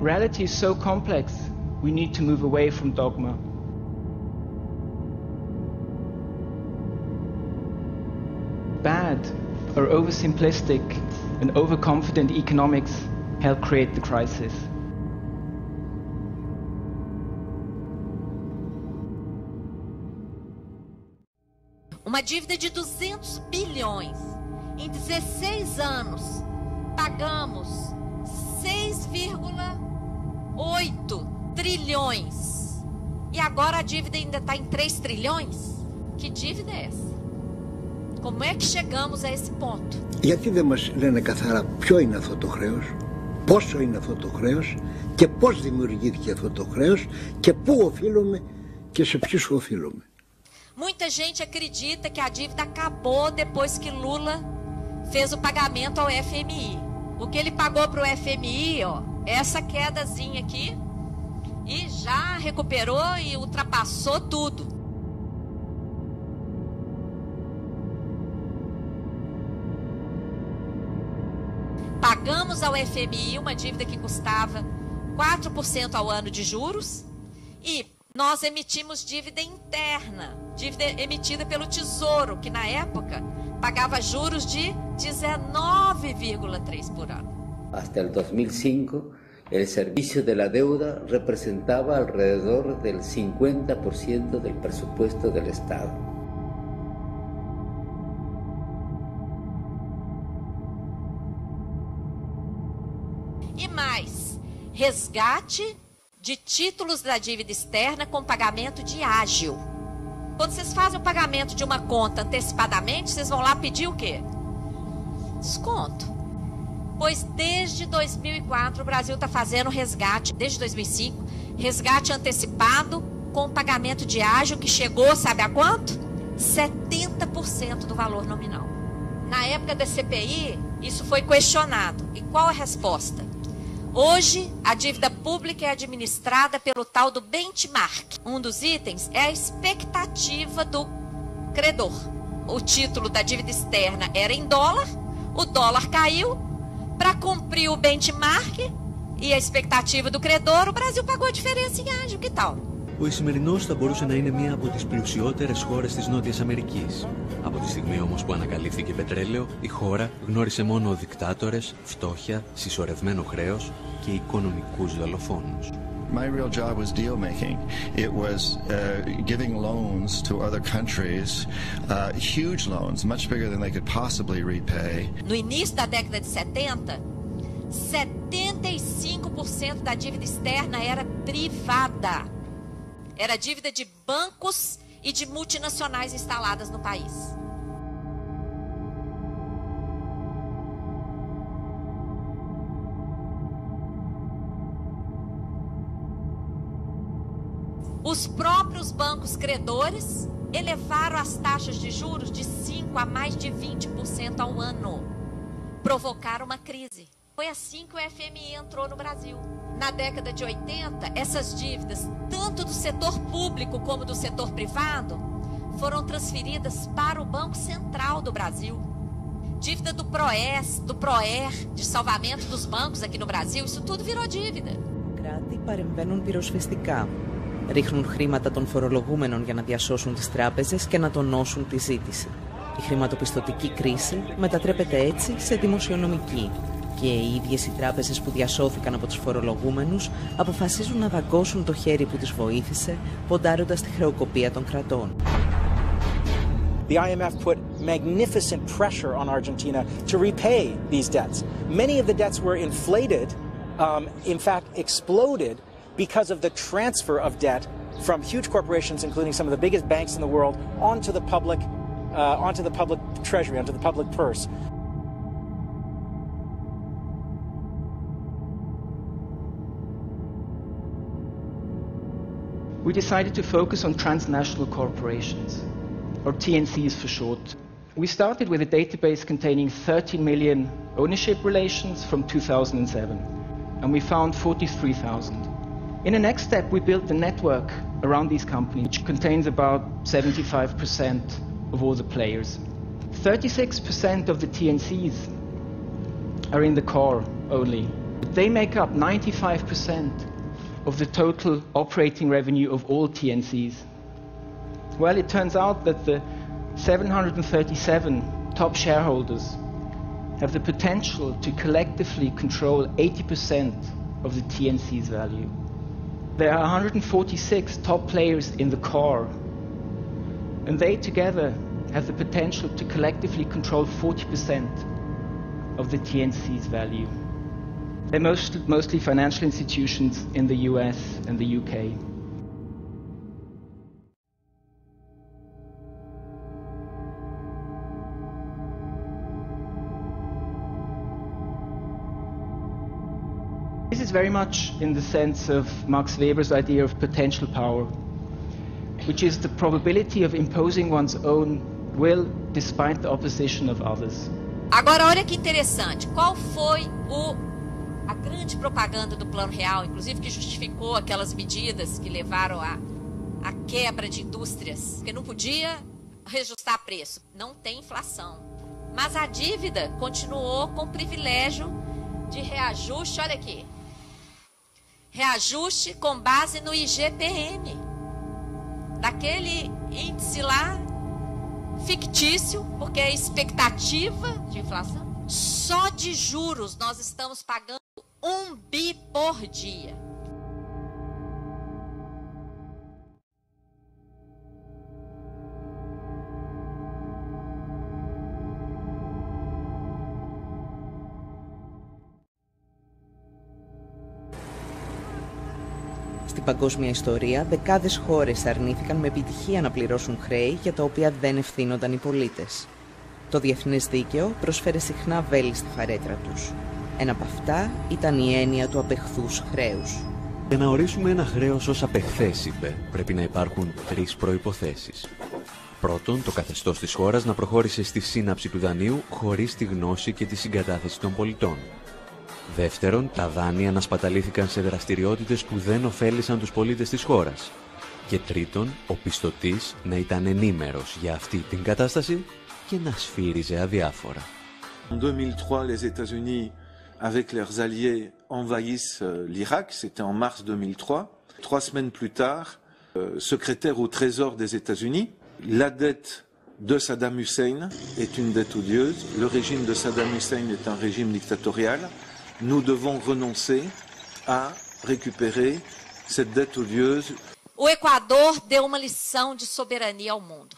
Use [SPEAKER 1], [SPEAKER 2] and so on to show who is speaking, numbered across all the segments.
[SPEAKER 1] Reality is so complex, we need to move away from dogma. Bad or oversimplistic and overconfident economics help create the crisis.
[SPEAKER 2] Uma dívida de 200 bilhões. Em 16 anos, pagamos 6,8 trilhões. E agora a dívida ainda está em 3 trilhões? Que dívida é essa? Como é que chegamos a esse ponto?
[SPEAKER 3] Γιατί δεν μας λένε καθαρά ποιο είναι αυτό το χρέος, πόσο είναι αυτό το χρέος και πώς δημιουργήθηκε αυτό το χρέος και πού οφείλουμε και σε ποιους οφείλουμε.
[SPEAKER 2] Muita gente acredita que a dívida acabou depois que Lula fez o pagamento ao FMI. O que ele pagou para o FMI, ó, essa quedazinha aqui, e já recuperou e ultrapassou tudo. Pagamos ao FMI uma dívida que custava 4% ao ano de juros e nós emitimos dívida interna, dívida emitida pelo Tesouro, que na época pagava juros de 19,3% por ano.
[SPEAKER 4] Hasta el 2005, el servicio de la deuda representaba alrededor del 50% del presupuesto del Estado.
[SPEAKER 2] E mais, resgate de títulos da dívida externa com pagamento de ágio. Quando vocês fazem o pagamento de uma conta antecipadamente, vocês vão lá pedir o quê? Desconto. Pois desde 2004 o Brasil está fazendo resgate, desde 2005, resgate antecipado com pagamento de ágio que chegou, sabe a quanto? 70% do valor nominal. Na época da CPI, isso foi questionado. E qual a resposta? Hoje, a dívida pública é administrada pelo tal do benchmark. Um dos itens é a expectativa do credor. O título da dívida externa era em dólar, o dólar caiu. Para cumprir o benchmark e a expectativa do credor, o Brasil pagou a diferença em ágio. Que tal?
[SPEAKER 5] Ο Ισημερινός θα μπορούσε να είναι μία από τις πλουσιότερες χώρες της Νότιας Αμερικής. Από τη στιγμή όμως που ανακαλύφθηκε πετρέλαιο, η χώρα γνώρισε μόνο δικτάτορες, φτώχεια, συσσωρευμένο χρέος και οικονομικούς δολοφόνους.
[SPEAKER 6] My real job was deal making. It was giving loans to other countries, huge loans, much bigger than they could possibly repay.
[SPEAKER 2] No início da década de 70, 75% da dívida externa era privada. Era dívida de bancos e de multinacionais instaladas no país. Os próprios bancos credores elevaram as taxas de juros de 5% a mais de 20% ao ano. Provocaram uma crise. Foi assim que o FMI entrou no Brasil. Na década de 80, essas dívidas, tanto do setor público como do setor privado, foram transferidas para o Banco Central do Brasil. Dívida do PROES, do PROER, de salvamento dos bancos aqui no Brasil, isso tudo virou dívida.
[SPEAKER 7] Κράτη παρεμβαίνουν πυροσβεστικά. Ρίχνουν χρήματα των φορολογούμενων για να διασώσουν τις τράπεζες και να τονώσουν τη ζήτηση. Η χρηματοπιστωτική κρίση μετατρέπεται έτσι σε δημοσιονομική. Και οι ίδιες οι τράπεζες που διασώθηκαν από τους φορολογούμενους αποφασίζουν να δαγκώσουν το χέρι που τις βοήθησε, ποντάροντας τη χρεοκοπία των κρατών.
[SPEAKER 8] The IMF put magnificent pressure on Argentina to repay these debts. Many of the debts were inflated, in fact exploded, because of the transfer of debt from huge corporations, including some of the biggest banks in the world, onto the public treasury, onto the public purse.
[SPEAKER 1] We decided to focus on transnational corporations, or TNCs for short. We started with a database containing 30 million ownership relations from 2007, and we found 43,000. In the next step, we built a network around these companies, which contains about 75% of all the players. 36% of the TNCs are in the core only. They make up 95% of the total operating revenue of all TNCs. Well, it turns out that the 737 top shareholders have the potential to collectively control 80% of the TNC's value. There are 146 top players in the core, and they together have the potential to collectively control 40% of the TNC's value. They're mostly financial institutions in the US and the UK. This is very much in the sense of Max Weber's idea of potential power, which is the probability of imposing one's own will despite the opposition of others.
[SPEAKER 2] Agora, olha que interessante. Qual foi a grande propaganda do Plano Real, inclusive que justificou aquelas medidas que levaram à quebra de indústrias, porque não podia reajustar preço, não tem inflação. Mas a dívida continuou com o privilégio de reajuste, olha aqui, reajuste com base no IGPM, daquele índice lá fictício, porque é expectativa de inflação. Só de juros nós estamos pagando 1 bi por dia.
[SPEAKER 7] Στην παγκόσμια ιστορία, δεκάδες χώρες αρνήθηκαν με επιτυχία να πληρώσουν χρέη για τα οποία δεν ευθύνονταν οι πολίτες. Το διεθνές δίκαιο προσφέρει συχνά βέλη στη φαρέτρα τους. Ένα από αυτά ήταν η έννοια του απεχθούς χρέους.
[SPEAKER 5] Για να ορίσουμε ένα χρέος ως απεχθές, είπε, πρέπει να υπάρχουν 3 προϋποθέσεις. Πρώτον, το καθεστώς της χώρας να προχώρησε στη σύναψη του δανείου χωρίς τη γνώση και τη συγκατάθεση των πολιτών. Δεύτερον, τα δάνεια να σπαταλήθηκαν σε δραστηριότητες που δεν ωφέλησαν τους πολίτες της χώρας. Και τρίτον, ο πιστωτής να ήταν ενήμερος για αυτή την κατάσταση και να σφύριζε αδιάφορα.
[SPEAKER 9] En 2003, les États-Unis, avec leurs alliés, envahissent l'Irak. C'était en mars 2003. 3 semaines plus tard, secrétaire au Trésor des États-Unis, la dette de Saddam Hussein est une dette odieuse. Le régime de Saddam Hussein est un régime dictatorial. Nous devons renoncer à récupérer cette dette odieuse.
[SPEAKER 2] O Equador deu uma lição de soberania ao mundo.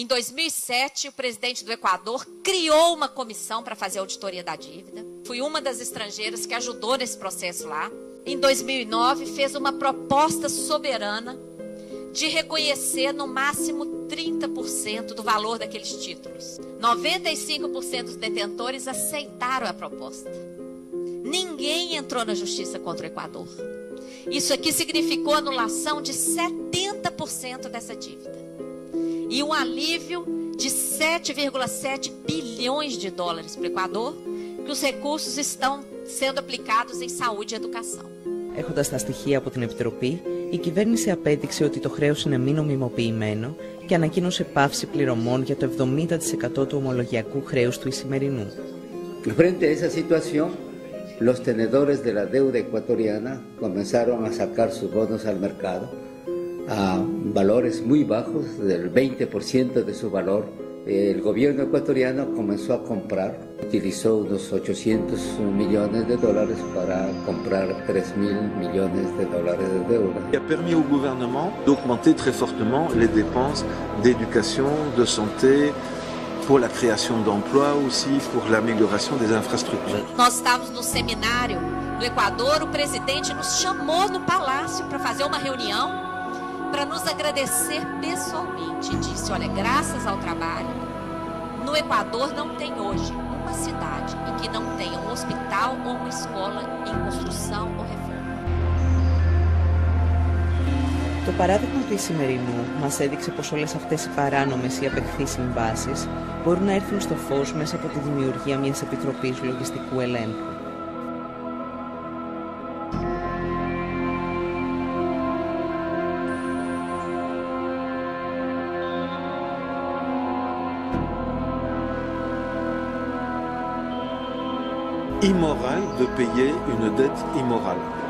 [SPEAKER 2] Em 2007, o presidente do Equador criou uma comissão para fazer a auditoria da dívida. Fui uma das estrangeiras que ajudou nesse processo lá. Em 2009, fez uma proposta soberana de reconhecer no máximo 30% do valor daqueles títulos. 95% dos detentores aceitaram a proposta. Ninguém entrou na justiça contra o Equador. Isso aqui significou anulação de 70% dessa dívida. E um alívio de 7,7 bilhões de dólares para o Equador, que os recursos estão sendo aplicados em saúde e educação.
[SPEAKER 7] Έχοντας τα στοιχεία από την Επιτροπή, η κυβέρνηση απέδειξε ότι το χρέος είναι μη νομιμοποιημένο και ανακοίνωσε πάυση πληρωμών για το 70% του ομολογιακού χρέους του Ισημερινού.
[SPEAKER 4] Frente a esa situación, los tenedores de la deuda ecuatoriana comenzaron a sacar sus bonos al mercado a valores muy bajos, del 20% de su valor. El gobierno ecuatoriano comenzó a comprar, utilizó unos 800 millones de dólares para comprar 3.000 millones de dólares de deuda.
[SPEAKER 9] Qui a permis au gouvernement d'augmenter très fortement les dépenses d'éducation, de santé, pour la création d'emplois, aussi pour l'amélioration des infrastructures.
[SPEAKER 2] Nós estávamos no seminário no Equador, o presidente nos chamou no palácio para fazer uma reunião para nos agradecer pessoalmente. E disse, olha, graças ao trabalho, no Equador não tem hoje uma cidade em que não tenha um hospital ou uma escola em construção ou reforma.
[SPEAKER 7] Το παράδειγμα του Ισημερινού μας έδειξε πως όλες αυτές οι παράνομες ή απεχθείς συμβάσεις μπορούν να έρθουν στο φως μέσα από τη δημιουργία μιας επιτροπής λογιστικού ελέγχου.
[SPEAKER 9] immoral de payer une dette immorale.